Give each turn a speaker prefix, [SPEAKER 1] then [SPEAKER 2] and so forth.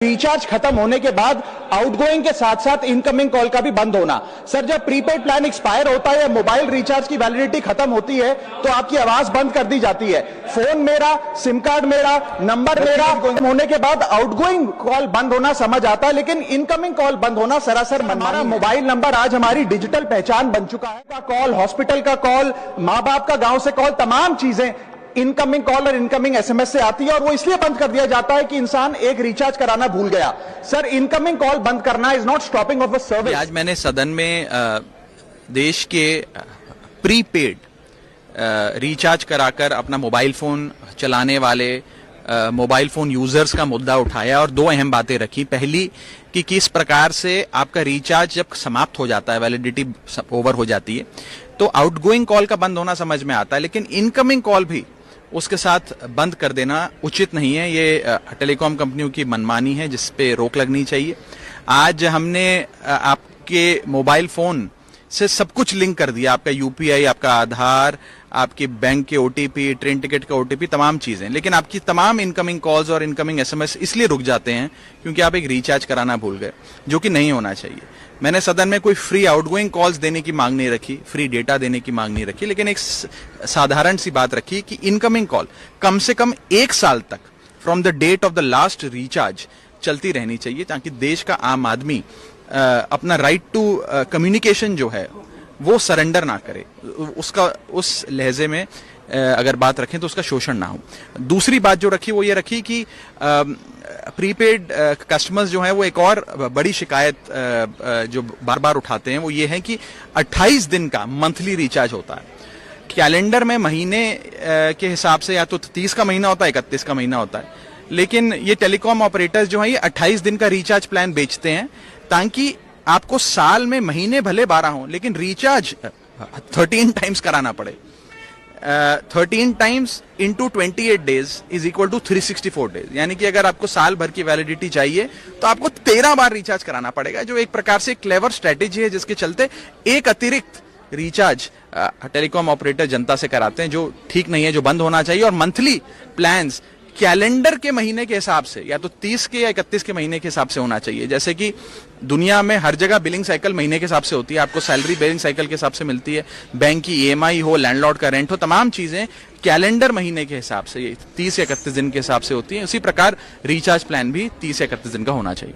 [SPEAKER 1] Recharge खत्म होने के बाद आउटगोइंग के साथ साथ इनकमिंग कॉल का भी बंद होना। सर, जब प्रीपेड प्लान एक्सपायर होता है या मोबाइल रिचार्ज की वैलिडिटी खत्म होती है तो आपकी आवाज बंद कर दी जाती है। फोन मेरा, सिम कार्ड मेरा, नंबर मेरा होने के बाद आउटगोइंग कॉल बंद होना समझ आता है, लेकिन इनकमिंग कॉल बंद होना सरासर हमारा मोबाइल नंबर आज हमारी डिजिटल पहचान बन चुका है। का कॉल, हॉस्पिटल का कॉल, माँ बाप का गांव से कॉल, तमाम चीजें इनकमिंग कॉल और इनकमिंग एसएमएस से आती है और वो इसलिए बंद कर दिया जाता है कि इंसान एक रिचार्ज कराना भूल गया। सर, इनकमिंग कॉल बंद करना is not stopping of a service.
[SPEAKER 2] आज मैंने सदन में देश के प्रीपेड रिचार्ज कराकर अपना मोबाइल फोन चलाने वाले मोबाइल फोन यूजर्स का मुद्दा उठाया और दो अहम बातें रखी। पहली कि किस प्रकार से आपका रिचार्ज जब समाप्त हो जाता है, वैलिडिटी ओवर हो जाती है, तो आउटगोइंग कॉल का बंद होना समझ में आता है, लेकिन इनकमिंग कॉल भी उसके साथ बंद कर देना उचित नहीं है। ये टेलीकॉम कंपनियों की मनमानी है जिस पे रोक लगनी चाहिए। आज हमने आपके मोबाइल फोन से सब कुछ लिंक कर दिया, आपका यूपीआई, आपका आधार, आपके बैंक के ओटीपी, ट्रेन टिकट का ओटीपी, तमाम चीजें, लेकिन आपकी तमाम इनकमिंग कॉल्स और इनकमिंग एसएमएस इसलिए रुक जाते हैं क्योंकि आप एक रिचार्ज कराना भूल गए, जो कि नहीं होना चाहिए। मैंने सदन में कोई फ्री आउटगोइंग कॉल्स देने की मांग नहीं रखी, फ्री डेटा देने की मांग नहीं रखी, लेकिन एक साधारण सी बात रखी कि इनकमिंग कॉल कम से कम 1 साल तक from the date of the last recharge चलती रहनी चाहिए, ताकि देश का आम आदमी अपना राइट टू कम्युनिकेशन जो है वो सरेंडर ना करे, उसका उस लहजे में अगर बात रखें तो उसका शोषण ना हो। दूसरी बात जो रखी वो ये रखी कि प्रीपेड कस्टमर्स जो हैं वो एक और बड़ी शिकायत जो बार बार उठाते हैं वो ये है कि 28 दिन का मंथली रिचार्ज होता है। कैलेंडर में महीने के हिसाब से या तो 30 का महीना होता है, 31 का महीना होता है, लेकिन ये टेलीकॉम ऑपरेटर्स जो हैं ये 28 दिन का रिचार्ज प्लान बेचते हैं ताकि आपको साल में महीने भले 12 हों लेकिन रिचार्ज 13 टाइम्स कराना पड़े। 13 times into 28 days is equal to 364 days, यानी कि अगर आपको साल भर की वैलिडिटी चाहिए तो आपको 13 बार रिचार्ज कराना पड़ेगा, जो एक प्रकार से क्लेवर स्ट्रेटेजी है जिसके चलते एक अतिरिक्त रिचार्ज टेलीकॉम ऑपरेटर जनता से कराते हैं, जो ठीक नहीं है, जो बंद होना चाहिए। और मंथली प्लान्स कैलेंडर के महीने के हिसाब से या तो 30 के या 31 के महीने के हिसाब से होना चाहिए। जैसे कि दुनिया में हर जगह बिलिंग साइकिल महीने के हिसाब से होती है, आपको सैलरी बिलिंग साइकिल के हिसाब से मिलती है, बैंक की ईएमआई हो, लैंडलॉर्ड का रेंट हो, तमाम चीजें कैलेंडर महीने के हिसाब से 30 या 31 दिन के हिसाब से होती है। उसी प्रकार रिचार्ज प्लान भी 30 या 31 दिन का होना चाहिए।